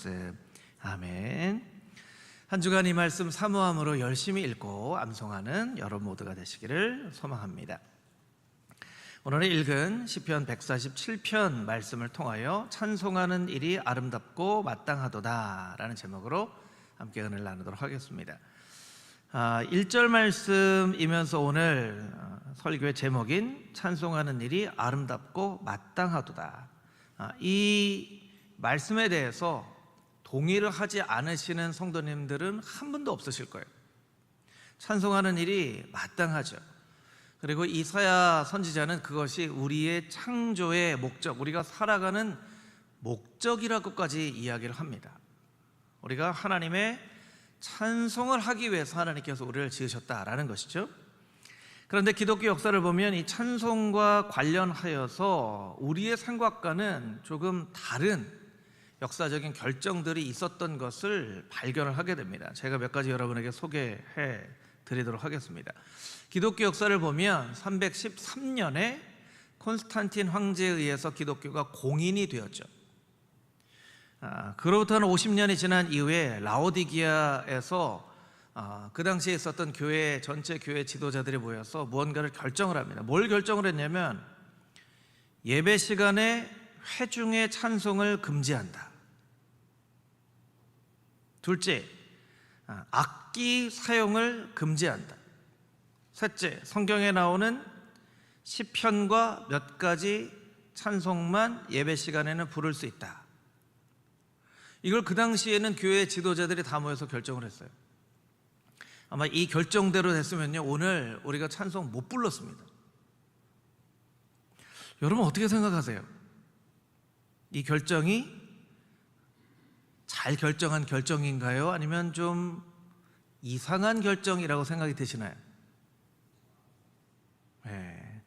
말씀. 아멘. 한 주간 이 말씀 사모함으로 열심히 읽고 암송하는 여러분 모두가 되시기를 소망합니다. 오늘 읽은 시편 147편 말씀을 통하여 찬송하는 일이 아름답고 마땅하도다 라는 제목으로 함께 은혜를 나누도록 하겠습니다. 1절 말씀이면서 오늘 설교의 제목인 찬송하는 일이 아름답고 마땅하도다, 이 말씀에 대해서 동의를 하지 않으시는 성도님들은 한 분도 없으실 거예요. 찬송하는 일이 마땅하죠. 그리고 이사야 선지자는 그것이 우리의 창조의 목적, 우리가 살아가는 목적이라고까지 이야기를 합니다. 우리가 하나님의 찬송을 하기 위해서 하나님께서 우리를 지으셨다라는 것이죠. 그런데 기독교 역사를 보면 이 찬송과 관련하여서 우리의 생각과는 조금 다른 역사적인 결정들이 있었던 것을 발견을 하게 됩니다. 제가 몇 가지 여러분에게 소개해 드리도록 하겠습니다. 기독교 역사를 보면 313년에 콘스탄틴 황제에 의해서 기독교가 공인이 되었죠. 그로부터 한 50년이 지난 이후에 라오디기아에서 그 당시에 있었던 전체 교회 지도자들이 모여서 무언가를 결정을 합니다. 뭘 결정을 했냐면 예배 시간에 회중의 찬송을 금지한다. 둘째, 악기 사용을 금지한다. 셋째, 성경에 나오는 시편과 몇 가지 찬송만 예배 시간에는 부를 수 있다. 이걸 그 당시에는 교회 지도자들이 다 모여서 결정을 했어요. 아마 이 결정대로 됐으면요, 오늘 우리가 찬송 못 불렀습니다. 여러분 어떻게 생각하세요? 이 결정이 잘 결정한 결정인가요? 아니면 좀 이상한 결정이라고 생각이 드시나요? 네.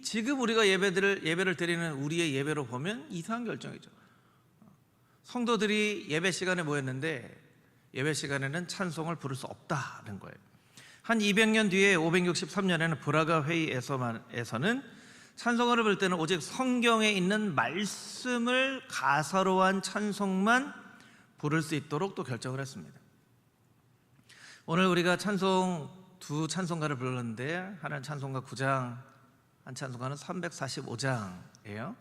지금 우리가 예배를 드리는 우리의 예배로 보면 이상한 결정이죠. 성도들이 예배 시간에 모였는데 예배 시간에는 찬송을 부를 수 없다는 거예요. 한 200년 뒤에 563년에는 브라가 회의에서는 찬송가를 부를 때는 오직 성경에 있는 말씀을 가사로 한 찬송만 부를 수 있도록 또 결정을 했습니다. 오늘 우리가 두 찬송가를 불렀는데, 하나는 찬송가 9장, 한 찬송가는 345장이에요.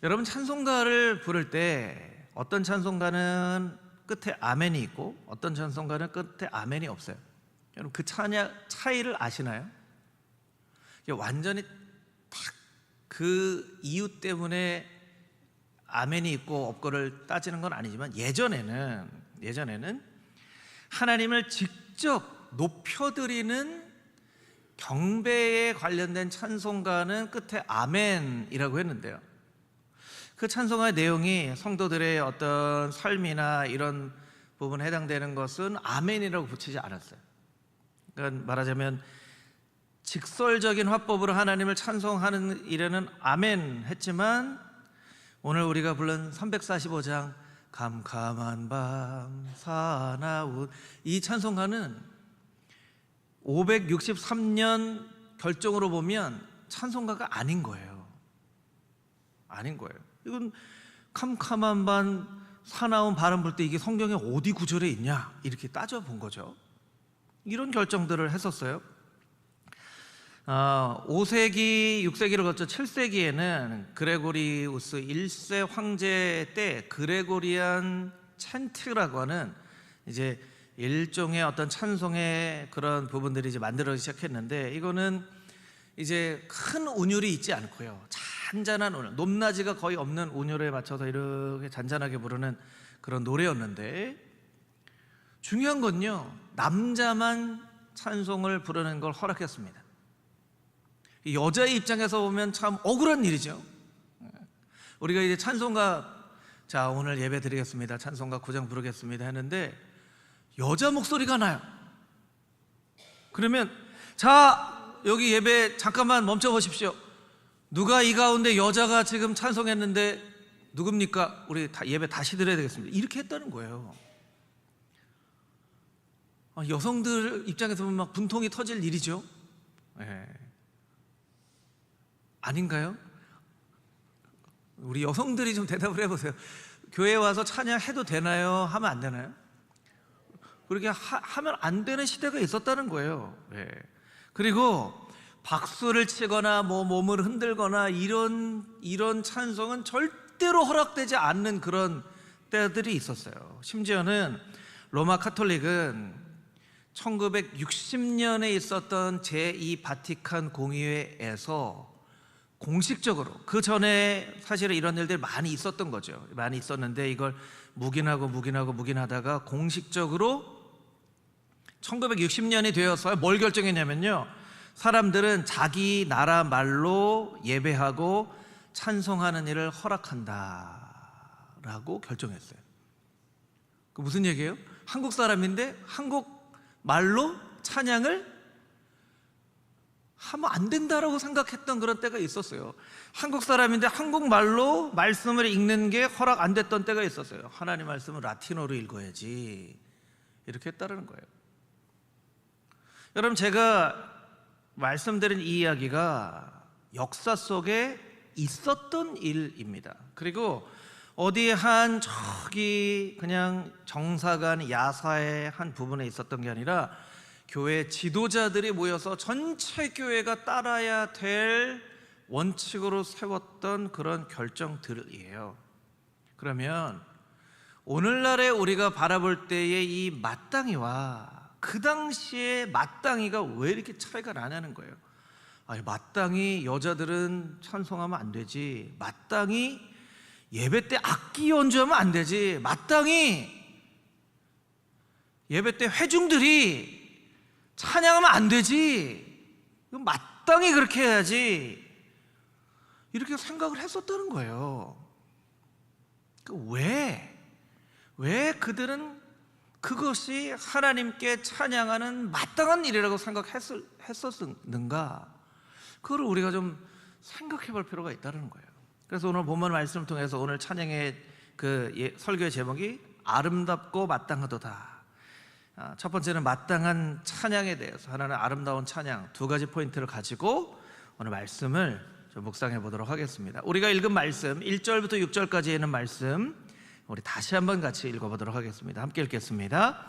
여러분, 찬송가를 부를 때 어떤 찬송가는 끝에 아멘이 있고 어떤 찬송가는 끝에 아멘이 없어요. 여러분 그 차이를 아시나요? 완전히 딱 그 이유 때문에 아멘이 있고 없고를 따지는 건 아니지만 예전에는 하나님을 직접 높여드리는 경배에 관련된 찬송가는 끝에 아멘이라고 했는데요, 그 찬송가의 내용이 성도들의 어떤 삶이나 이런 부분에 해당되는 것은 아멘이라고 붙이지 않았어요. 그러니까 말하자면 직설적인 화법으로 하나님을 찬송하는 일에는 아멘 했지만, 오늘 우리가 부른 345장 캄캄한 밤 사나운 이 찬송가는 563년 결정으로 보면 찬송가가 아닌 거예요. 이건 캄캄한 밤 사나운 바람 불 때 이게 성경에 어디 구절에 있냐 이렇게 따져본 거죠. 이런 결정들을 했었어요. 5세기, 6세기를 거쳐 7세기에는 그레고리우스 1세 황제 때 그레고리안 찬트라고 하는 이제 일종의 어떤 찬송의 그런 부분들이 이제 만들어지기 시작했는데, 이거는 이제 큰 운율이 있지 않고요, 잔잔한 운율, 높낮이가 거의 없는 운율에 맞춰서 이렇게 잔잔하게 부르는 그런 노래였는데, 중요한 건요, 남자만 찬송을 부르는 걸 허락했습니다. 여자의 입장에서 보면 참 억울한 일이죠. 우리가 이제 찬송가, 자 오늘 예배 드리겠습니다, 찬송가 9장 부르겠습니다 했는데 여자 목소리가 나요. 그러면 자 여기 예배 잠깐만 멈춰 보십시오. 누가 이 가운데 여자가 지금 찬송했는데 누굽니까? 우리 예배 다시 드려야 되겠습니다. 이렇게 했다는 거예요. 여성들 입장에서 보면 막 분통이 터질 일이죠. 네. 아닌가요? 우리 여성들이 좀 대답을 해보세요. 교회 와서 찬양해도 되나요? 하면 안 되나요? 그렇게 하면 안 되는 시대가 있었다는 거예요. 예. 그리고 박수를 치거나 몸을 흔들거나 이런 찬송은 절대로 허락되지 않는 그런 때들이 있었어요. 심지어는 로마 카톨릭은 1960년에 있었던 제2 바티칸 공의회에서 공식적으로, 그 전에 사실은 이런 일들이 많이 있었던 거죠. 많이 있었는데 이걸 묵인하다가 공식적으로 1960년이 되어서 뭘 결정했냐면요, 사람들은 자기 나라 말로 예배하고 찬송하는 일을 허락한다라고 결정했어요. 그 무슨 얘기예요? 한국 사람인데 한국 말로 찬양을 하면 안 된다라고 생각했던 그런 때가 있었어요. 한국 사람인데 한국말로 말씀을 읽는 게 허락 안 됐던 때가 있었어요. 하나님 말씀을 라틴어로 읽어야지, 이렇게 했다는 거예요. 여러분, 제가 말씀드린 이 이야기가 역사 속에 있었던 일입니다. 그리고 어디 한 저기 그냥 정사관 야사의 한 부분에 있었던 게 아니라 교회 지도자들이 모여서 전체 교회가 따라야 될 원칙으로 세웠던 그런 결정들이에요. 그러면 오늘날에 우리가 바라볼 때의 이 마땅히와 그 당시에 마땅히가 왜 이렇게 차이가 나냐는 거예요. 마땅히 여자들은 찬송하면 안 되지, 마땅히 예배 때 악기 연주하면 안 되지, 마땅히 예배 때 회중들이 찬양하면 안 되지, 마땅히 그렇게 해야지, 이렇게 생각을 했었다는 거예요. 왜 그들은 그것이 하나님께 찬양하는 마땅한 일이라고 생각했었는가? 그걸 우리가 좀 생각해 볼 필요가 있다는 거예요. 그래서 오늘 본문 말씀을 통해서 오늘 찬양의 설교의 제목이 아름답고 마땅하도다. 첫 번째는 마땅한 찬양에 대해서, 하나는 아름다운 찬양, 두 가지 포인트를 가지고 오늘 말씀을 좀 묵상해 보도록 하겠습니다. 우리가 읽은 말씀 1절부터 6절까지 있는 말씀 우리 다시 한번 같이 읽어보도록 하겠습니다. 함께 읽겠습니다.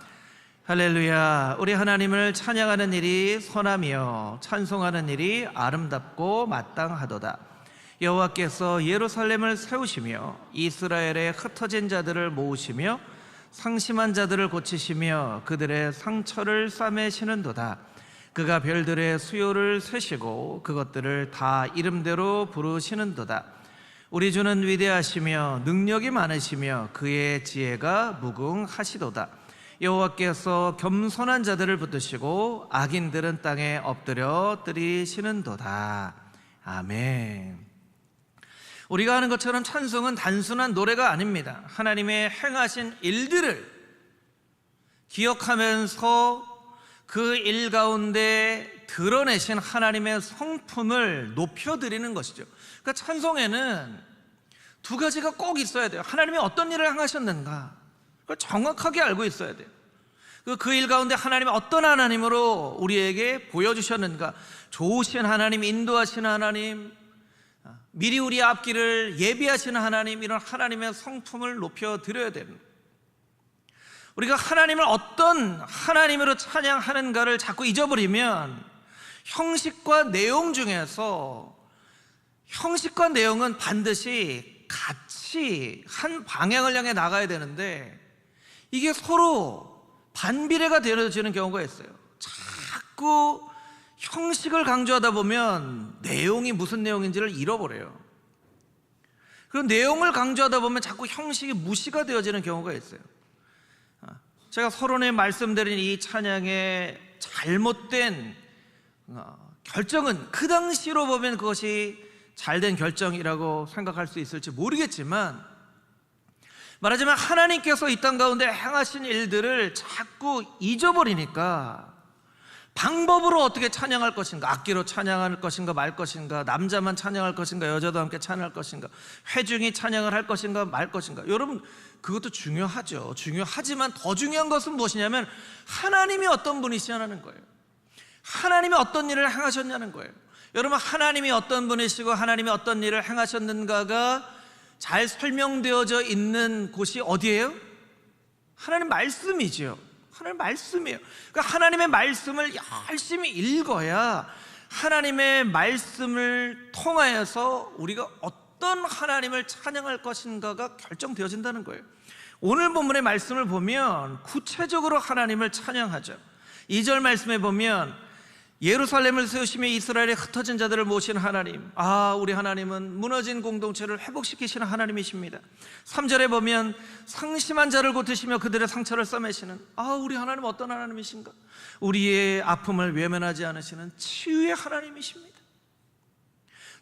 할렐루야. 우리 하나님을 찬양하는 일이 선하며 찬송하는 일이 아름답고 마땅하도다. 여호와께서 예루살렘을 세우시며 이스라엘의 흩어진 자들을 모으시며 상심한 자들을 고치시며 그들의 상처를 싸매시는도다. 그가 별들의 수요를 세시고 그것들을 다 이름대로 부르시는도다. 우리 주는 위대하시며 능력이 많으시며 그의 지혜가 무궁하시도다. 여호와께서 겸손한 자들을 붙드시고 악인들은 땅에 엎드려 뜨리시는도다. 아멘. 우리가 아는 것처럼 찬송은 단순한 노래가 아닙니다. 하나님의 행하신 일들을 기억하면서 그 일 가운데 드러내신 하나님의 성품을 높여드리는 것이죠. 그러니까 찬송에는 두 가지가 꼭 있어야 돼요. 하나님이 어떤 일을 행하셨는가, 그걸 정확하게 알고 있어야 돼요. 그 일 가운데 하나님이 어떤 하나님으로 우리에게 보여주셨는가, 좋으신 하나님, 인도하시는 하나님, 미리 우리 앞길을 예비하시는 하나님, 이런 하나님의 성품을 높여드려야 됩니다. 우리가 하나님을 어떤 하나님으로 찬양하는가를 자꾸 잊어버리면 형식과 내용 중에서, 형식과 내용은 반드시 같이 한 방향을 향해 나가야 되는데 이게 서로 반비례가 되어지는 경우가 있어요. 자꾸 형식을 강조하다 보면 내용이 무슨 내용인지를 잃어버려요. 그리고 내용을 강조하다 보면 자꾸 형식이 무시가 되어지는 경우가 있어요. 제가 서론에 말씀드린 이 찬양의 잘못된 결정은 그 당시로 보면 그것이 잘된 결정이라고 생각할 수 있을지 모르겠지만, 말하자면 하나님께서 이 땅 가운데 행하신 일들을 자꾸 잊어버리니까 방법으로 어떻게 찬양할 것인가, 악기로 찬양할 것인가 말 것인가, 남자만 찬양할 것인가 여자도 함께 찬양할 것인가, 회중이 찬양을 할 것인가 말 것인가. 여러분, 그것도 중요하죠. 중요하지만 더 중요한 것은 무엇이냐면 하나님이 어떤 분이시냐는 거예요. 하나님이 어떤 일을 행하셨냐는 거예요. 여러분, 하나님이 어떤 분이시고 하나님이 어떤 일을 행하셨는가가 잘 설명되어져 있는 곳이 어디예요? 하나님 말씀이죠. 하나님 말씀이에요. 그러니까 하나님의 말씀을 열심히 읽어야 하나님의 말씀을 통하여서 우리가 어떤 하나님을 찬양할 것인가가 결정되어진다는 거예요. 오늘 본문의 말씀을 보면 구체적으로 하나님을 찬양하죠. 2절 말씀에 보면 예루살렘을 세우시며 이스라엘에 흩어진 자들을 모신 하나님, 우리 하나님은 무너진 공동체를 회복시키시는 하나님이십니다. 3절에 보면 상심한 자를 고치시며 그들의 상처를 써매시는, 우리 하나님 어떤 하나님이신가? 우리의 아픔을 외면하지 않으시는 치유의 하나님이십니다.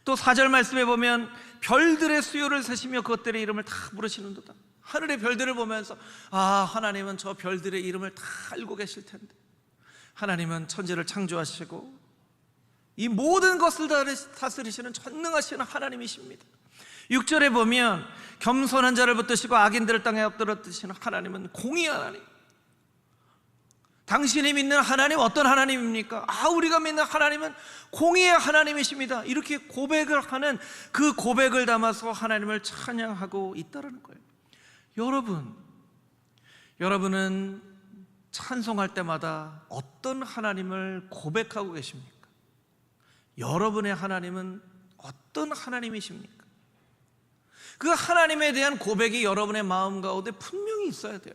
또 4절 말씀에 보면 별들의 수요를 세시며 그것들의 이름을 다 부르시는도다. 하늘의 별들을 보면서 하나님은 저 별들의 이름을 다 알고 계실 텐데, 하나님은 천지를 창조하시고 이 모든 것을 다스리시는 전능하신 하나님이십니다. 6절에 보면 겸손한 자를 붙드시고 악인들을 땅에 엎드러뜨리시는 하나님은 공의의 하나님. 당신이 믿는 하나님 어떤 하나님입니까? 우리가 믿는 하나님은 공의의 하나님이십니다. 이렇게 고백을 하는 그 고백을 담아서 하나님을 찬양하고 있다는 거예요. 여러분은 찬송할 때마다 어떤 하나님을 고백하고 계십니까? 여러분의 하나님은 어떤 하나님이십니까? 그 하나님에 대한 고백이 여러분의 마음 가운데 분명히 있어야 돼요.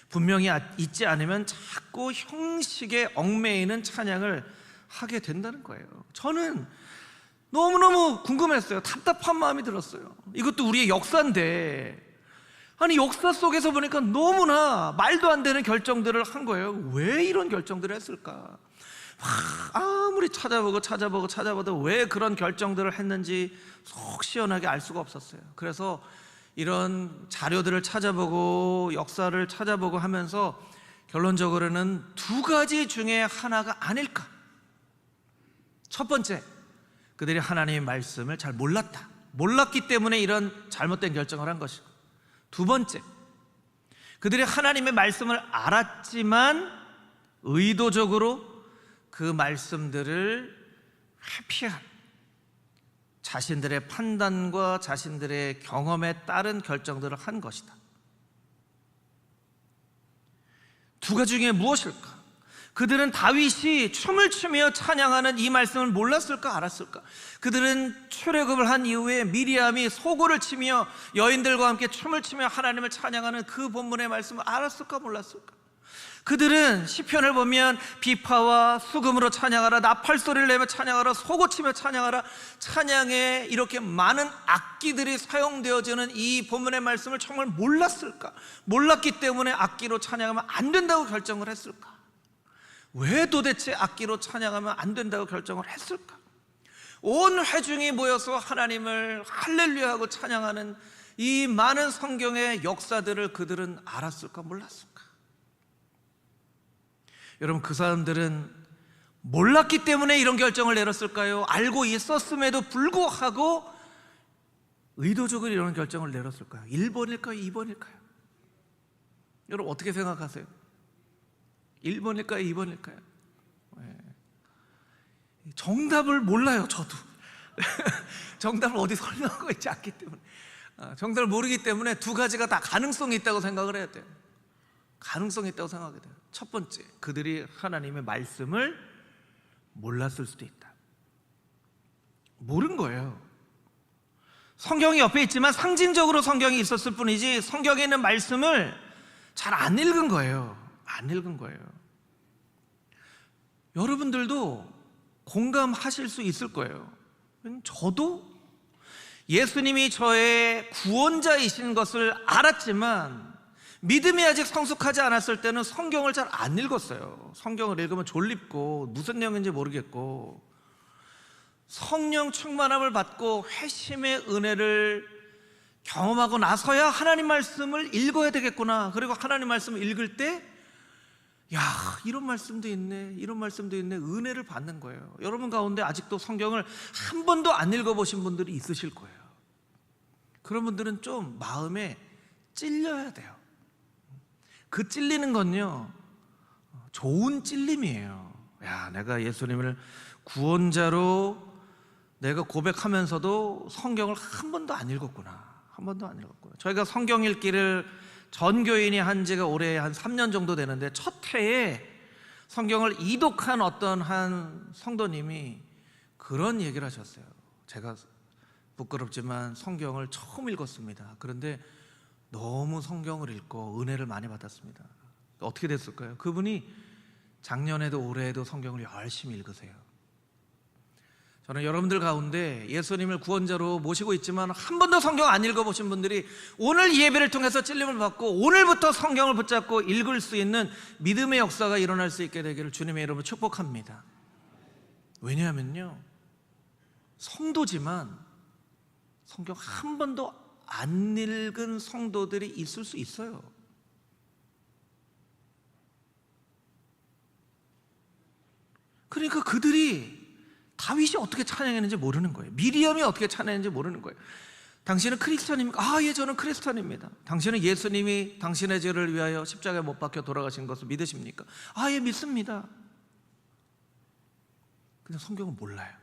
분명히 있지 않으면 자꾸 형식에 얽매이는 찬양을 하게 된다는 거예요. 저는 너무너무 궁금했어요. 답답한 마음이 들었어요. 이것도 우리의 역사인데, 역사 속에서 보니까 너무나 말도 안 되는 결정들을 한 거예요. 왜 이런 결정들을 했을까? 아무리 찾아봐도 왜 그런 결정들을 했는지 속 시원하게 알 수가 없었어요. 그래서 이런 자료들을 찾아보고 역사를 찾아보고 하면서 결론적으로는 두 가지 중에 하나가 아닐까. 첫 번째, 그들이 하나님의 말씀을 잘 몰랐기 때문에 이런 잘못된 결정을 한 것이고, 두 번째, 그들이 하나님의 말씀을 알았지만 의도적으로 그 말씀들을 회피한, 자신들의 판단과 자신들의 경험에 따른 결정들을 한 것이다. 두 가지 중에 무엇일까? 그들은 다윗이 춤을 추며 찬양하는 이 말씀을 몰랐을까 알았을까? 그들은 출애굽을 한 이후에 미리암이 소고를 치며 여인들과 함께 춤을 추며 하나님을 찬양하는 그 본문의 말씀을 알았을까 몰랐을까? 그들은 시편을 보면 비파와 수금으로 찬양하라, 나팔소리를 내며 찬양하라, 소고치며 찬양하라, 찬양에 이렇게 많은 악기들이 사용되어지는 이 본문의 말씀을 정말 몰랐을까? 몰랐기 때문에 악기로 찬양하면 안 된다고 결정을 했을까? 왜 도대체 악기로 찬양하면 안 된다고 결정을 했을까? 온 회중이 모여서 하나님을 할렐루야하고 찬양하는 이 많은 성경의 역사들을 그들은 알았을까 몰랐을까? 여러분, 그 사람들은 몰랐기 때문에 이런 결정을 내렸을까요? 알고 있었음에도 불구하고 의도적으로 이런 결정을 내렸을까요? 1번일까요? 2번일까요? 여러분 어떻게 생각하세요? 1번일까요? 2번일까요? 정답을 몰라요, 저도. 정답을 어디 설명하고 있지 않기 때문에, 정답을 모르기 때문에 두 가지가 다 가능성이 있다고 생각을 해야 돼요. 가능성이 있다고 생각해야 돼요. 첫 번째, 그들이 하나님의 말씀을 몰랐을 수도 있다. 모른 거예요. 성경이 옆에 있지만 상징적으로 성경이 있었을 뿐이지 성경에 있는 말씀을 잘 안 읽은 거예요. 안 읽은 거예요. 여러분들도 공감하실 수 있을 거예요. 저도 예수님이 저의 구원자이신 것을 알았지만 믿음이 아직 성숙하지 않았을 때는 성경을 잘 안 읽었어요. 성경을 읽으면 졸립고 무슨 내용인지 모르겠고, 성령 충만함을 받고 회심의 은혜를 경험하고 나서야 하나님 말씀을 읽어야 되겠구나. 그리고 하나님 말씀을 읽을 때 이런 말씀도 있네, 이런 말씀도 있네, 은혜를 받는 거예요. 여러분 가운데 아직도 성경을 한 번도 안 읽어보신 분들이 있으실 거예요. 그런 분들은 좀 마음에 찔려야 돼요. 그 찔리는 건요, 좋은 찔림이에요. 내가 예수님을 구원자로 내가 고백하면서도 성경을 한 번도 안 읽었구나. 한 번도 안 읽었구나. 저희가 성경 읽기를 전교인이 한 지가 올해 한 3년 정도 되는데 첫 해에 성경을 이독한 어떤 한 성도님이 그런 얘기를 하셨어요. 제가 부끄럽지만 성경을 처음 읽었습니다. 그런데 너무 성경을 읽고 은혜를 많이 받았습니다. 어떻게 됐을까요? 그분이 작년에도 올해에도 성경을 열심히 읽으세요. 저는 여러분들 가운데 예수님을 구원자로 모시고 있지만 한 번도 성경 안 읽어보신 분들이 오늘 이 예배를 통해서 찔림을 받고 오늘부터 성경을 붙잡고 읽을 수 있는 믿음의 역사가 일어날 수 있게 되기를 주님의 이름으로 축복합니다. 왜냐하면요, 성도지만 성경 한 번도 안 읽은 성도들이 있을 수 있어요. 그러니까 그들이 다윗이 어떻게 찬양했는지 모르는 거예요. 미리암이 어떻게 찬양했는지 모르는 거예요. 당신은 크리스찬입니까? 예, 저는 크리스찬입니다. 당신은 예수님이 당신의 죄를 위하여 십자가에 못 박혀 돌아가신 것을 믿으십니까? 예, 믿습니다. 근데 성경은 몰라요.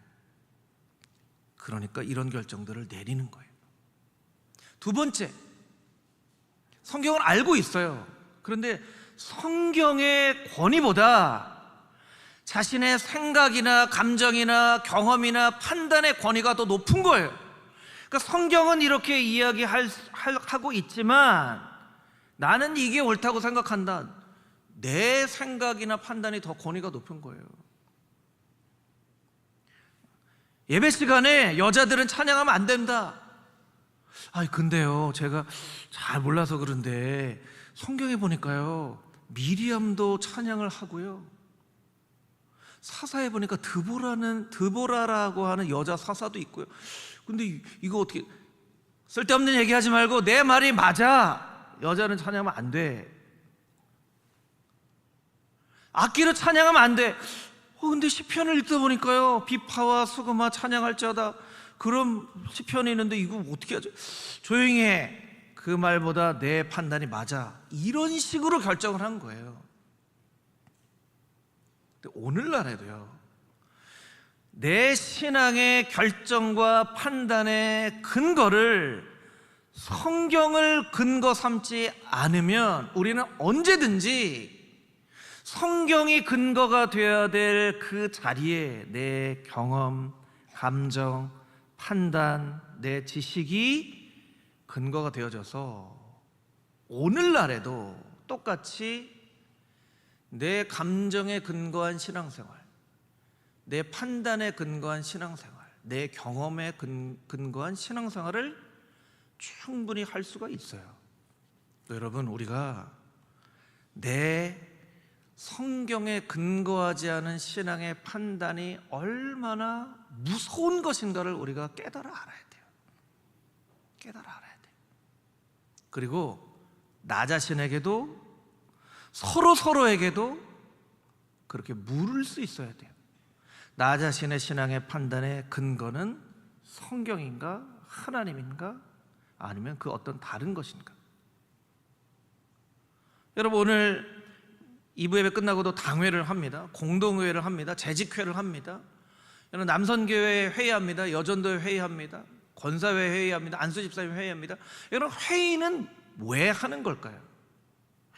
그러니까 이런 결정들을 내리는 거예요. 두 번째, 성경을 알고 있어요. 그런데 성경의 권위보다 자신의 생각이나 감정이나 경험이나 판단의 권위가 더 높은 거예요. 그러니까 성경은 이렇게 이야기하고 있지만 나는 이게 옳다고 생각한다. 내 생각이나 판단이 더 권위가 높은 거예요. 예배 시간에 여자들은 찬양하면 안 된다. 근데요, 제가 잘 몰라서 그런데 성경에 보니까요, 미리암도 찬양을 하고요, 사사에 보니까 드보라라고 하는 여자 사사도 있고요. 근데 이거 어떻게, 쓸데없는 얘기하지 말고 내 말이 맞아. 여자는 찬양하면 안 돼. 악기로 찬양하면 안 돼. 근데 시편을 읽다 보니까요, 비파와 수금아 찬양할지어다, 그런 시편이 있는데 이거 어떻게 하죠? 조용히 해. 그 말보다 내 판단이 맞아. 이런 식으로 결정을 한 거예요. 근데 오늘날에도요, 내 신앙의 결정과 판단의 근거를 성경을 근거 삼지 않으면 우리는 언제든지 성경이 근거가 되어야 될 그 자리에 내 경험, 감정, 판단, 내 지식이 근거가 되어져서 오늘날에도 똑같이 내 감정에 근거한 신앙생활, 내 판단에 근거한 신앙생활, 내 경험에 근거한 신앙생활을 충분히 할 수가 있어요. 여러분, 우리가 내 성경에 근거하지 않은 신앙의 판단이 얼마나 무서운 것인가를 우리가 깨달아 알아야 돼요. 깨달아 알아야 돼요. 그리고 나 자신에게도 서로에게도 그렇게 물을 수 있어야 돼요. 나 자신의 신앙의 판단의 근거는 성경인가, 하나님인가, 아니면 그 어떤 다른 것인가. 여러분, 오늘 2부 예배 끝나고도 당회를 합니다. 공동회를 합니다. 재직회를 합니다. 여러분, 남선교회 회의합니다. 여전도회 회의합니다. 권사회 회의합니다. 안수집사회 회의합니다. 여러분, 회의는 왜 하는 걸까요?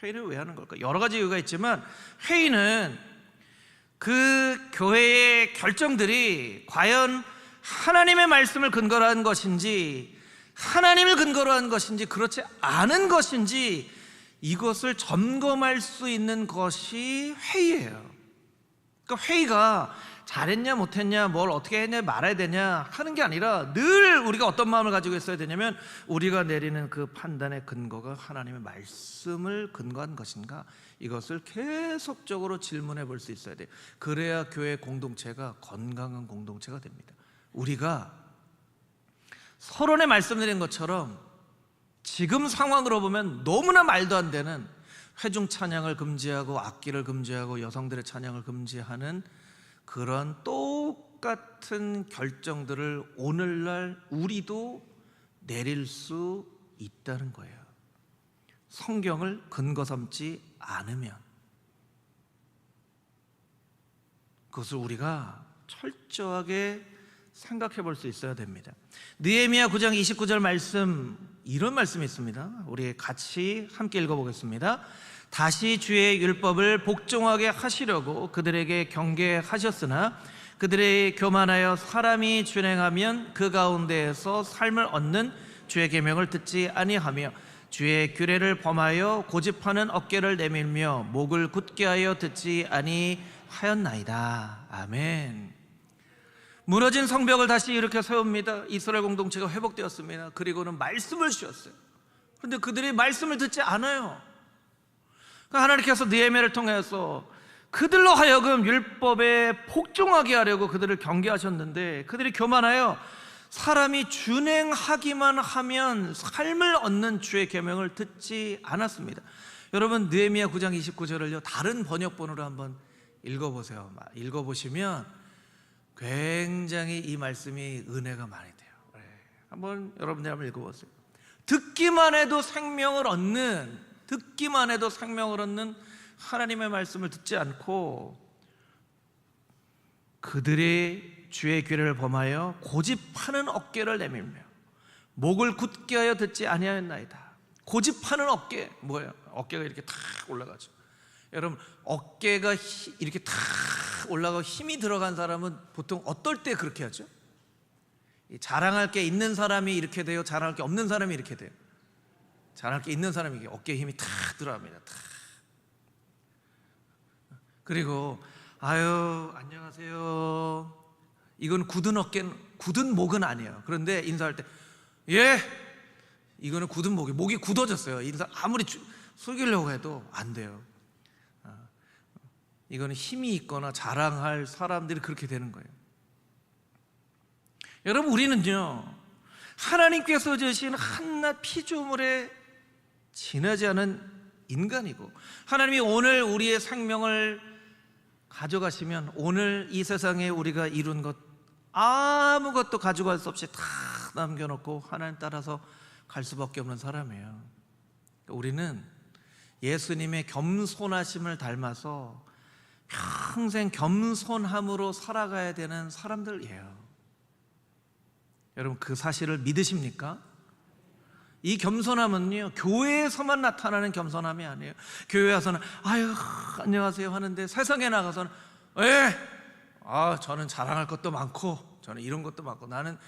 회의를 왜 하는 걸까요? 여러 가지 이유가 있지만 회의는 그 교회의 결정들이 과연 하나님의 말씀을 근거로 한 것인지, 하나님을 근거로 한 것인지, 그렇지 않은 것인지, 이것을 점검할 수 있는 것이 회의예요. 그러니까 회의가 잘했냐 못했냐, 뭘 어떻게 했냐 말해야 되냐 하는 게 아니라 늘 우리가 어떤 마음을 가지고 있어야 되냐면, 우리가 내리는 그 판단의 근거가 하나님의 말씀을 근거한 것인가, 이것을 계속적으로 질문해 볼 수 있어야 돼요. 그래야 교회 공동체가 건강한 공동체가 됩니다. 우리가 서론에 말씀드린 것처럼 지금 상황으로 보면 너무나 말도 안 되는 회중 찬양을 금지하고 악기를 금지하고 여성들의 찬양을 금지하는 그런 똑같은 결정들을 오늘날 우리도 내릴 수 있다는 거예요. 성경을 근거 삼지 않으면, 그것을 우리가 철저하게 생각해 볼 수 있어야 됩니다. 느헤미야 9장 29절 말씀, 이런 말씀이 있습니다. 우리 같이 함께 읽어보겠습니다. 다시 주의 율법을 복종하게 하시려고 그들에게 경계하셨으나 그들이 교만하여 사람이 준행하면 그 가운데에서 삶을 얻는 주의 계명을 듣지 아니하며 주의 규례를 범하여 고집하는 어깨를 내밀며 목을 굳게 하여 듣지 아니하였나이다. 아멘. 무너진 성벽을 다시 일으켜 세웁니다. 이스라엘 공동체가 회복되었습니다. 그리고는 말씀을 주셨어요. 그런데 그들이 말씀을 듣지 않아요. 하나님께서 느헤미야를 통해서 그들로 하여금 율법에 복종하게 하려고 그들을 경계하셨는데 그들이 교만하여 사람이 준행하기만 하면 삶을 얻는 주의 계명을 듣지 않았습니다. 여러분, 느헤미야 9장 29절을요 다른 번역본으로 한번 읽어보세요. 읽어보시면 굉장히 이 말씀이 은혜가 많이 돼요. 한번 여러분들 한번 읽어보세요. 듣기만 해도 생명을 얻는 하나님의 말씀을 듣지 않고 그들이 주의 규례를 범하여 고집하는 어깨를 내밀며 목을 굳게 하여 듣지 아니하였나이다. 고집하는 어깨 뭐예요? 어깨가 이렇게 탁 올라가죠. 여러분, 어깨가 이렇게 탁 올라가고 힘이 들어간 사람은 보통 어떨 때 그렇게 하죠? 자랑할 게 있는 사람이 이렇게 돼요? 자랑할 게 없는 사람이 이렇게 돼요? 자랑할 게 있는 사람이 어깨에 힘이 탁 들어갑니다. 탁. 그리고 안녕하세요. 이건 굳은 목은 아니에요. 그런데 인사할 때 이거는 굳은 목이 굳어졌어요. 인사 아무리 숙이려고 해도 안 돼요. 이거는 힘이 있거나 자랑할 사람들이 그렇게 되는 거예요. 여러분, 우리는요 하나님께서 주신 한낱 피조물에 지나지 않은 인간이고 하나님이 오늘 우리의 생명을 가져가시면 오늘 이 세상에 우리가 이룬 것 아무것도 가져갈 수 없이 다 남겨놓고 하나님 따라서 갈 수밖에 없는 사람이에요. 우리는 예수님의 겸손하심을 닮아서 평생 겸손함으로 살아가야 되는 사람들이에요. 여러분, 그 사실을 믿으십니까? 이 겸손함은요 교회에서만 나타나는 겸손함이 아니에요. 교회 와서는 안녕하세요 하는데 세상에 나가서는 저는 자랑할 것도 많고 저는 이런 것도 많고 나는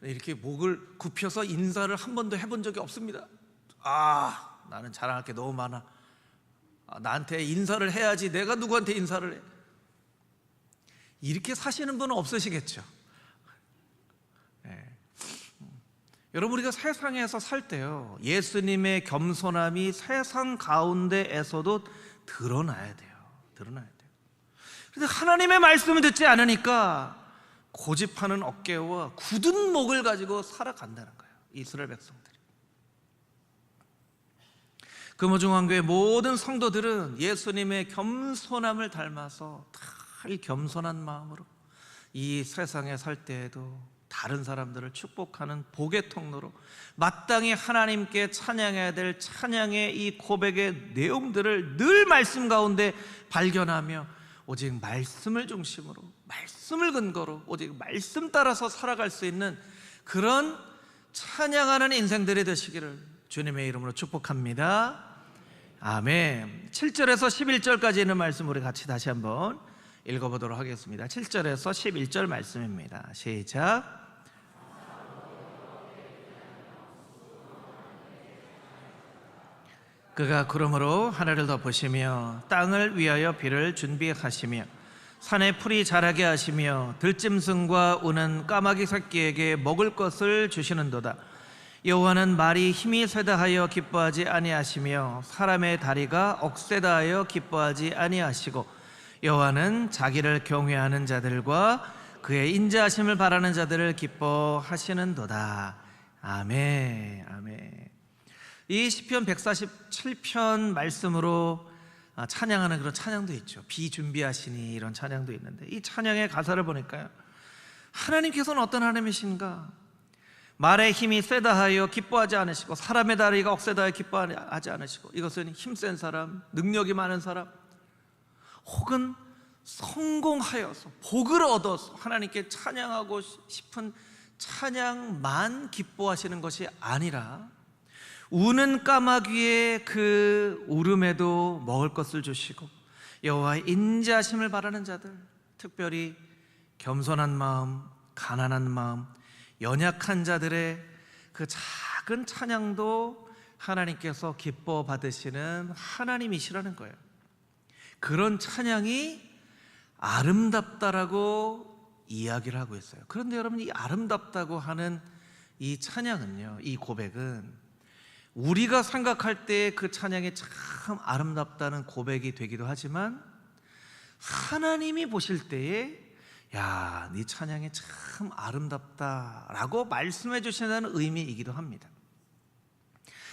이렇게 목을 굽혀서 인사를 한 번도 해본 적이 없습니다. 나는 자랑할 게 너무 많아. 나한테 인사를 해야지 내가 누구한테 인사를 해. 이렇게 사시는 분은 없으시겠죠. 여러분, 우리가 세상에서 살 때요 예수님의 겸손함이 세상 가운데에서도 드러나야 돼요. 그런데 하나님의 말씀을 듣지 않으니까 고집하는 어깨와 굳은 목을 가지고 살아간다는 거예요, 이스라엘 백성들이. 금호중앙교회 모든 성도들은 예수님의 겸손함을 닮아서 늘 겸손한 마음으로 이 세상에 살 때에도 다른 사람들을 축복하는 복의 통로로 마땅히 하나님께 찬양해야 될 찬양의 이 고백의 내용들을 늘 말씀 가운데 발견하며 오직 말씀을 중심으로, 말씀을 근거로 오직 말씀 따라서 살아갈 수 있는 그런 찬양하는 인생들이 되시기를 주님의 이름으로 축복합니다. 아멘. 7절에서 11절까지 있는 말씀 우리 같이 다시 한번 읽어보도록 하겠습니다. 7절에서 11절 말씀입니다. 시작. 그가 구름으로 하늘을 덮으시며 땅을 위하여 비를 준비하시며 산에 풀이 자라게 하시며 들짐승과 우는 까마귀 새끼에게 먹을 것을 주시는도다. 여호와는 말이 힘이 세다 하여 기뻐하지 아니하시며 사람의 다리가 억세다 하여 기뻐하지 아니하시고 여호와는 자기를 경외하는 자들과 그의 인자하심을 바라는 자들을 기뻐하시는도다. 아멘. 아멘. 이 시편 147편 말씀으로 찬양하는 그런 찬양도 있죠. 비 준비하시니 이런 찬양도 있는데 이 찬양의 가사를 보니까요 하나님께서는 어떤 하나님이신가? 말의 힘이 세다 하여 기뻐하지 않으시고 사람의 다리가 억세다 하여 기뻐하지 않으시고 이것은 힘센 사람, 능력이 많은 사람 혹은 성공하여서 복을 얻어서 하나님께 찬양하고 싶은 찬양만 기뻐하시는 것이 아니라 우는 까마귀의 그 울음에도 먹을 것을 주시고 여호와의 인자하심을 바라는 자들, 특별히 겸손한 마음, 가난한 마음, 연약한 자들의 그 작은 찬양도 하나님께서 기뻐 받으시는 하나님이시라는 거예요. 그런 찬양이 아름답다라고 이야기를 하고 있어요. 그런데 여러분, 이 아름답다고 하는 이 찬양은요, 이 고백은 우리가 생각할 때 그 찬양이 참 아름답다는 고백이 되기도 하지만 하나님이 보실 때에 야, 네 찬양이 참 아름답다라고 말씀해 주신다는 의미이기도 합니다.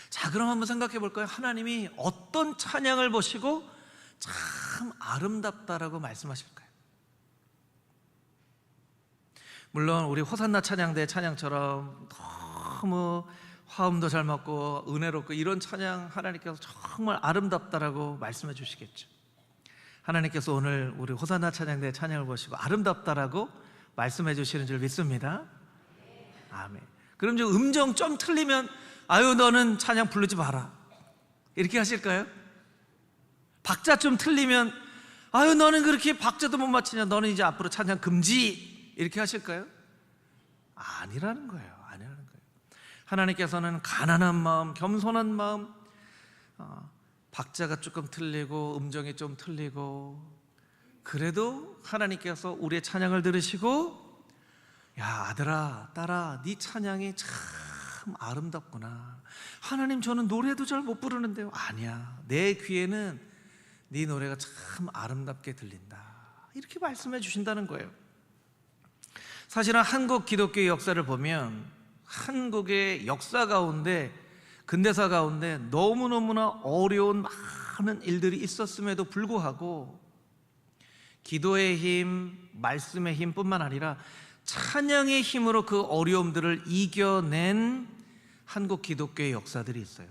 자, 그럼 한번 생각해 볼까요? 하나님이 어떤 찬양을 보시고 참 아름답다라고 말씀하실까요? 물론 우리 호산나 찬양대 찬양처럼 너무 화음도 잘 맞고 은혜롭고 이런 찬양 하나님께서 정말 아름답다라고 말씀해 주시겠죠. 하나님께서 오늘 우리 호산나 찬양대 찬양을 보시고 아름답다라고 말씀해 주시는 줄 믿습니다. 아멘. 그럼 좀 음정 좀 틀리면 아유 너는 찬양 부르지 마라 이렇게 하실까요? 박자 좀 틀리면 아유 너는 그렇게 박자도 못 맞추냐, 너는 이제 앞으로 찬양 금지 이렇게 하실까요? 아니라는 거예요. 아니라는 거예요. 하나님께서는 가난한 마음, 겸손한 마음, 박자가 조금 틀리고 음정이 좀 틀리고 그래도 하나님께서 우리의 찬양을 들으시고 야 아들아 딸아 네 찬양이 참 아름답구나. 하나님 저는 노래도 잘 못 부르는데요. 아니야, 내 귀에는 네 노래가 참 아름답게 들린다 이렇게 말씀해 주신다는 거예요. 사실은 한국 기독교의 역사를 보면 한국의 역사 가운데 근대사 가운데 너무너무나 어려운 많은 일들이 있었음에도 불구하고 기도의 힘, 말씀의 힘뿐만 아니라 찬양의 힘으로 그 어려움들을 이겨낸 한국 기독교의 역사들이 있어요.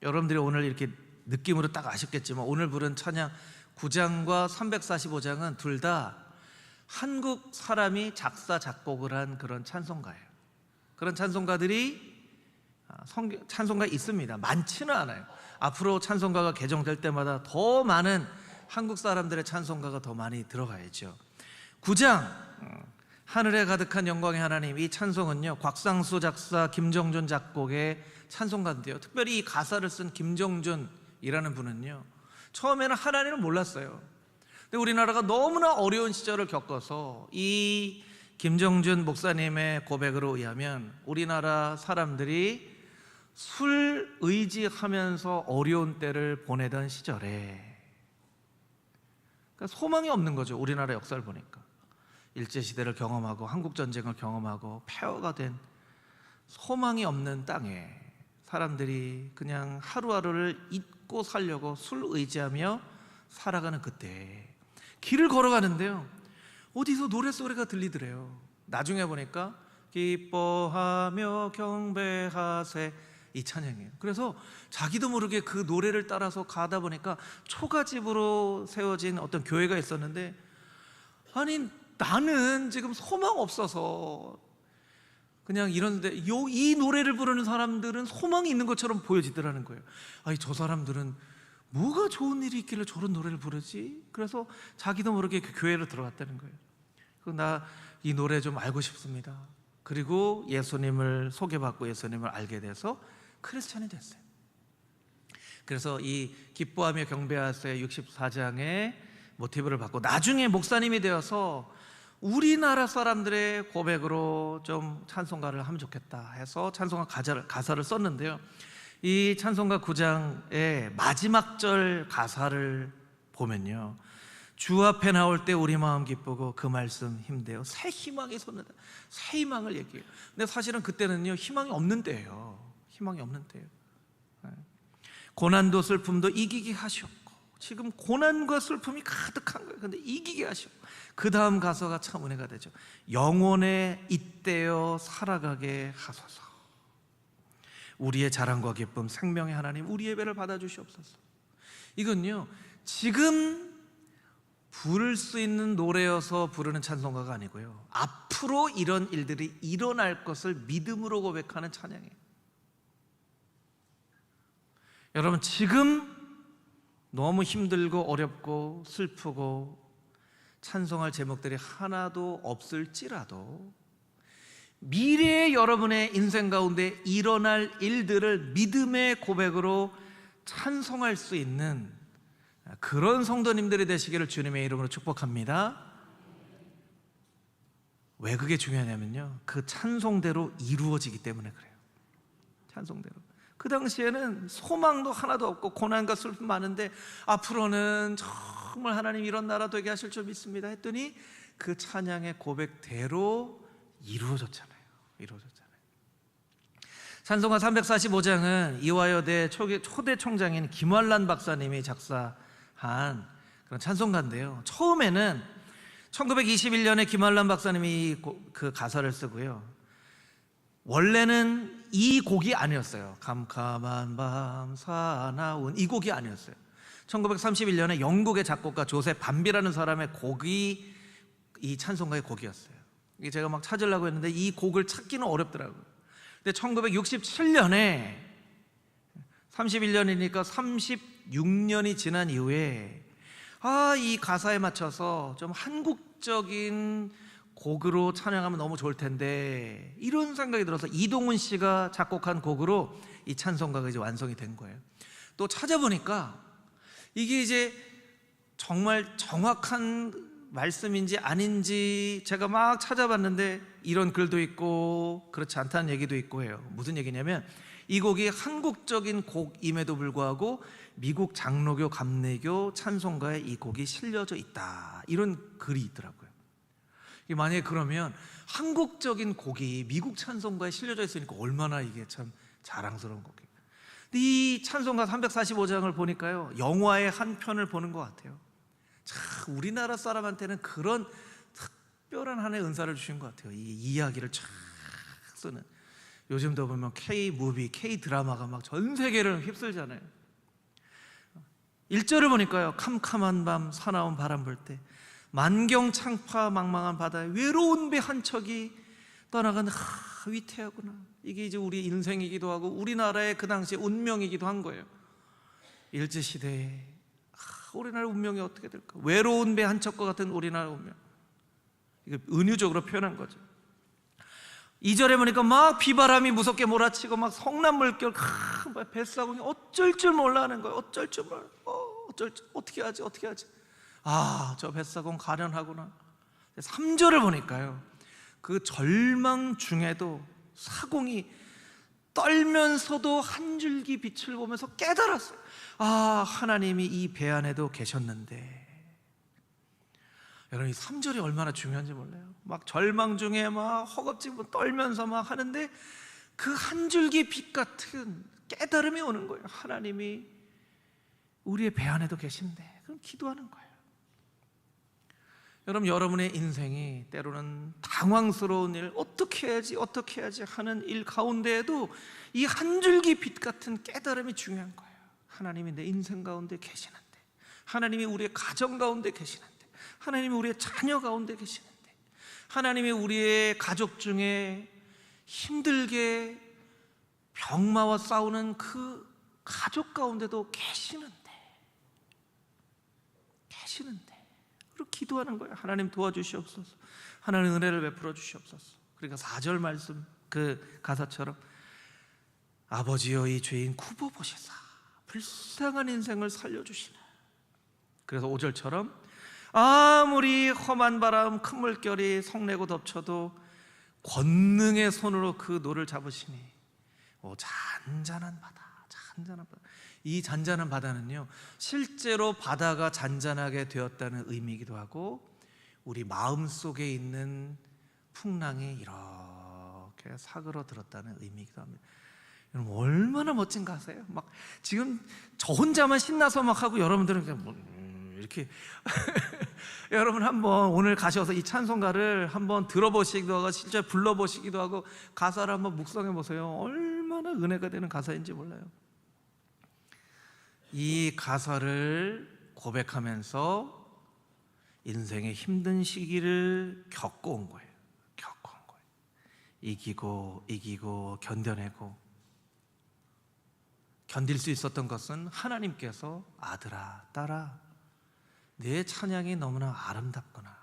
여러분들이 오늘 이렇게 느낌으로 딱 아셨겠지만 오늘 부른 찬양 9장과 345장은 둘 다 한국 사람이 작사 작곡을 한 그런 찬송가예요. 그런 찬송가들이 찬송가 있습니다. 많지는 않아요. 앞으로 찬송가가 개정될 때마다 더 많은 한국 사람들의 찬송가가 더 많이 들어가야죠. 9장 하늘에 가득한 영광의 하나님, 이 찬송은요 곽상수 작사 김정준 작곡의 찬송가인데요, 특별히 이 가사를 쓴 김정준이라는 분은요 처음에는 하나님을 몰랐어요. 근데 우리나라가 너무나 어려운 시절을 겪어서 이 김정준 목사님의 고백으로 의하면 우리나라 사람들이 술 의지하면서 어려운 때를 보내던 시절에 그러니까 소망이 없는 거죠. 우리나라 역사를 보니까 일제시대를 경험하고 한국전쟁을 경험하고 폐허가 된 소망이 없는 땅에 사람들이 그냥 하루하루를 잊고 살려고 술 의지하며 살아가는 그때 길을 걸어가는데요 어디서 노랫소리가 들리더래요. 나중에 보니까 기뻐하며 경배하세 이 찬양이에요. 그래서 자기도 모르게 그 노래를 따라서 가다 보니까 초가집으로 세워진 어떤 교회가 있었는데 아니 나는 지금 소망 없어서 그냥 이런데 이 노래를 부르는 사람들은 소망이 있는 것처럼 보여지더라는 거예요. 아니 저 사람들은 뭐가 좋은 일이 있길래 저런 노래를 부르지? 그래서 자기도 모르게 그 교회로 들어갔다는 거예요. 나 이 노래 좀 알고 싶습니다. 그리고 예수님을 소개받고 예수님을 알게 돼서 크리스찬이 됐어요. 그래서 이 기뻐하며 경배하세 64장의 모티브를 받고 나중에 목사님이 되어서 우리나라 사람들의 고백으로 좀 찬송가를 하면 좋겠다 해서 찬송가 가사를 썼는데요, 이 찬송가 9장의 마지막 절 가사를 보면요 주 앞에 나올 때 우리 마음 기쁘고 그 말씀 힘대요 새 희망이 솟는다. 새 희망을 얘기해요. 근데 사실은 그때는요 희망이 없는 때예요. 희망이 없는 때예요. 고난도 슬픔도 이기게 하셨고 지금 고난과 슬픔이 가득한 거예요. 근데 이기게 하셨고 그 다음 가사가 참 은혜가 되죠. 영혼에 잇대어 살아가게 하소서. 우리의 자랑과 기쁨 생명의 하나님 우리 예배를 받아주시옵소서. 이건요 지금 부를 수 있는 노래여서 부르는 찬송가가 아니고요, 앞으로 이런 일들이 일어날 것을 믿음으로 고백하는 찬양이에요. 여러분, 지금 너무 힘들고 어렵고 슬프고 찬송할 제목들이 하나도 없을지라도 미래의 여러분의 인생 가운데 일어날 일들을 믿음의 고백으로 찬송할 수 있는 그런 성도님들이 되시기를 주님의 이름으로 축복합니다. 왜 그게 중요하냐면요, 그 찬송대로 이루어지기 때문에 그래요. 찬송대로. 그 당시에는 소망도 하나도 없고 고난과 슬픔 많은데 앞으로는 정말 하나님 이런 나라 되게 하실 줄 믿습니다 했더니 그 찬양의 고백대로 이루어졌잖아요. 찬송가 345장은 이화여대 초대 총장인 김환란 박사님이 작사한 그런 찬송가인데요, 처음에는 1921년에 김환란 박사님이 그 가사를 쓰고요, 원래는 이 곡이 아니었어요. 캄캄한 밤 사나운 이 곡이 아니었어요. 1931년에 영국의 작곡가 조셉 밤비라는 사람의 곡이 이 찬송가의 곡이었어요. 이게 제가 막 찾으려고 했는데 이 곡을 찾기는 어렵더라고요. 근데 1967년에 31년이니까 36년이 지난 이후에 이 가사에 맞춰서 좀 한국적인 곡으로 찬양하면 너무 좋을 텐데 이런 생각이 들어서 이동훈 씨가 작곡한 곡으로 이 찬송가가 이제 완성이 된 거예요. 또 찾아보니까 이게 이제 정말 정확한 말씀인지 아닌지 제가 막 찾아봤는데 이런 글도 있고 그렇지 않다는 얘기도 있고 해요. 무슨 얘기냐면 이 곡이 한국적인 곡임에도 불구하고 미국 장로교 감리교 찬송가에 이 곡이 실려져 있다, 이런 글이 있더라고요. 만약에 그러면 한국적인 곡이 미국 찬송가에 실려져 있으니까 얼마나 이게 참 자랑스러운 곡이에요. 근데 이 찬송가 345장을 보니까요, 영화의 한 편을 보는 것 같아요. 참 우리나라 사람한테는 그런 특별한 하나의 은사를 주신 것 같아요. 이 이야기를 쫙 쓰는. 요즘도 보면 K-무비, K-드라마가 막 전 세계를 휩쓸잖아요. 1절을 보니까요, 캄캄한 밤 사나운 바람 불 때 만경창파 망망한 바다에 외로운 배 한 척이 떠나간 위태하구나. 이게 이제 우리 인생이기도 하고 우리나라의 그 당시 운명이기도 한 거예요. 일제시대에 우리나라의 운명이 어떻게 될까? 외로운 배 한 척과 같은 우리나라 운명. 이거 은유적으로 표현한 거죠. 2절에 보니까 막 비바람이 무섭게 몰아치고 막 성난 물결, 뱃사공이 어쩔 줄 몰라 하는 거예요. 어쩔 줄 몰라. 어떻게 하지? 저 뱃사공 가련하구나. 3절을 보니까요, 그 절망 중에도 사공이 떨면서도 한 줄기 빛을 보면서 깨달았어요. 하나님이 이 배 안에도 계셨는데. 여러분, 이 3절이 얼마나 중요한지 몰라요. 막 절망 중에 막 허겁지겁 떨면서 막 하는데 그 한 줄기 빛 같은 깨달음이 오는 거예요. 하나님이 우리의 배 안에도 계신데. 그럼 기도하는 거예요. 여러분, 여러분의 인생이 때로는 당황스러운 일, 어떻게 해야지 하는 일 가운데에도 이 한 줄기 빛 같은 깨달음이 중요한 거예요. 하나님이 내 인생 가운데 계시는데, 하나님이 우리의 가정 가운데 계시는데, 하나님이 우리의 자녀 가운데 계시는데, 하나님이 우리의 가족 중에 힘들게 병마와 싸우는 그 가족 가운데도 계시는데 그리고 기도하는 거예요. 하나님 도와주시옵소서. 하나님 은혜를 베풀어 주시옵소서. 그러니까 4절 말씀 그 가사처럼 아버지여 이 죄인 굽어 보시사 불쌍한 인생을 살려주시나. 그래서 5절처럼 아무리 험한 바람 큰 물결이 성내고 덮쳐도 권능의 손으로 그 노를 잡으시니 잔잔한 바다. 이 잔잔한 바다는요, 실제로 바다가 잔잔하게 되었다는 의미이기도 하고 우리 마음속에 있는 풍랑이 이렇게 사그러들었다는 의미이기도 합니다. 여러분, 얼마나 멋진 가사예요. 막 지금 저 혼자만 신나서 막 하고 여러분들은 그냥 이렇게 여러분 한번 오늘 가셔서 이 찬송가를 한번 들어보시기도 하고 실제 불러보시기도 하고 가사를 한번 묵상해 보세요. 얼마나 은혜가 되는 가사인지 몰라요. 이 가사를 고백하면서 인생의 힘든 시기를 겪고 온 거예요. 겪고 온 거예요. 이기고 견뎌내고 견딜 수 있었던 것은 하나님께서 아들아 딸아 내 찬양이 너무나 아름답구나,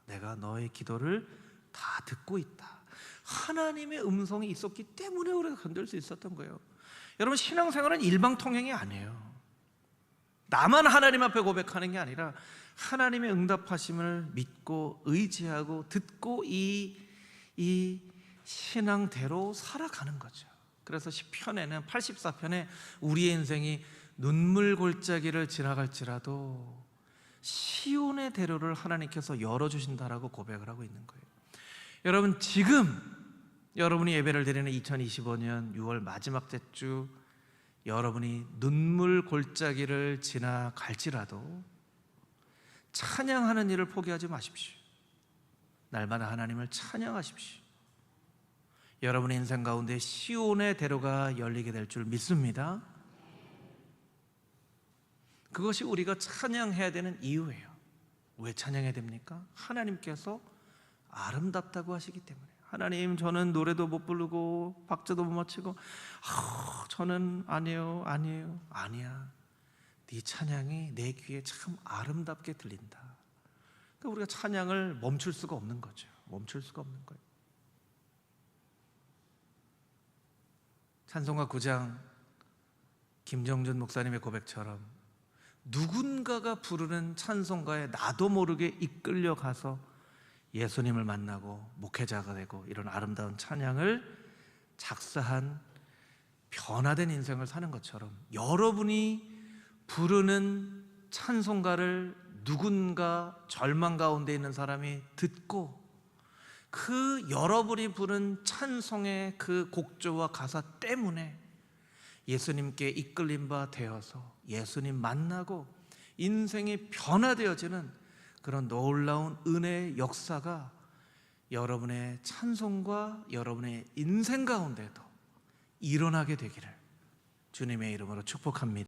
내가 너의 기도를 다 듣고 있다, 하나님의 음성이 있었기 때문에 우리가 견딜 수 있었던 거예요. 여러분, 신앙생활은 일방통행이 아니에요. 나만 하나님 앞에 고백하는 게 아니라 하나님의 응답하심을 믿고 의지하고 듣고 이 신앙대로 살아가는 거죠. 그래서 시편에는 84편에 우리의 인생이 눈물 골짜기를 지나갈지라도 시온의 대로를 하나님께서 열어주신다라고 고백을 하고 있는 거예요. 여러분, 지금 여러분이 예배를 드리는 2025년 6월 마지막 주 여러분이 눈물 골짜기를 지나갈지라도 찬양하는 일을 포기하지 마십시오. 날마다 하나님을 찬양하십시오. 여러분의 인생 가운데 시온의 대로가 열리게 될 줄 믿습니다. 그것이 우리가 찬양해야 되는 이유예요. 왜 찬양해야 됩니까? 하나님께서 아름답다고 하시기 때문에. 하나님, 저는 노래도 못 부르고 박자도 못 맞추고 저는 아니에요. 아니야, 네 찬양이 내 귀에 참 아름답게 들린다. 그러니까 우리가 찬양을 멈출 수가 없는 거죠. 멈출 수가 없는 거예요. 찬송가 9장 김정준 목사님의 고백처럼 누군가가 부르는 찬송가에 나도 모르게 이끌려 가서 예수님을 만나고 목회자가 되고 이런 아름다운 찬양을 작사한 변화된 인생을 사는 것처럼 여러분이 부르는 찬송가를 누군가 절망 가운데 있는 사람이 듣고 그 여러분이 부른 찬송의 그 곡조와 가사 때문에 예수님께 이끌림 바 되어서 예수님 만나고 인생이 변화되어지는 그런 놀라운 은혜의 역사가 여러분의 찬송과 여러분의 인생 가운데도 일어나게 되기를 주님의 이름으로 축복합니다.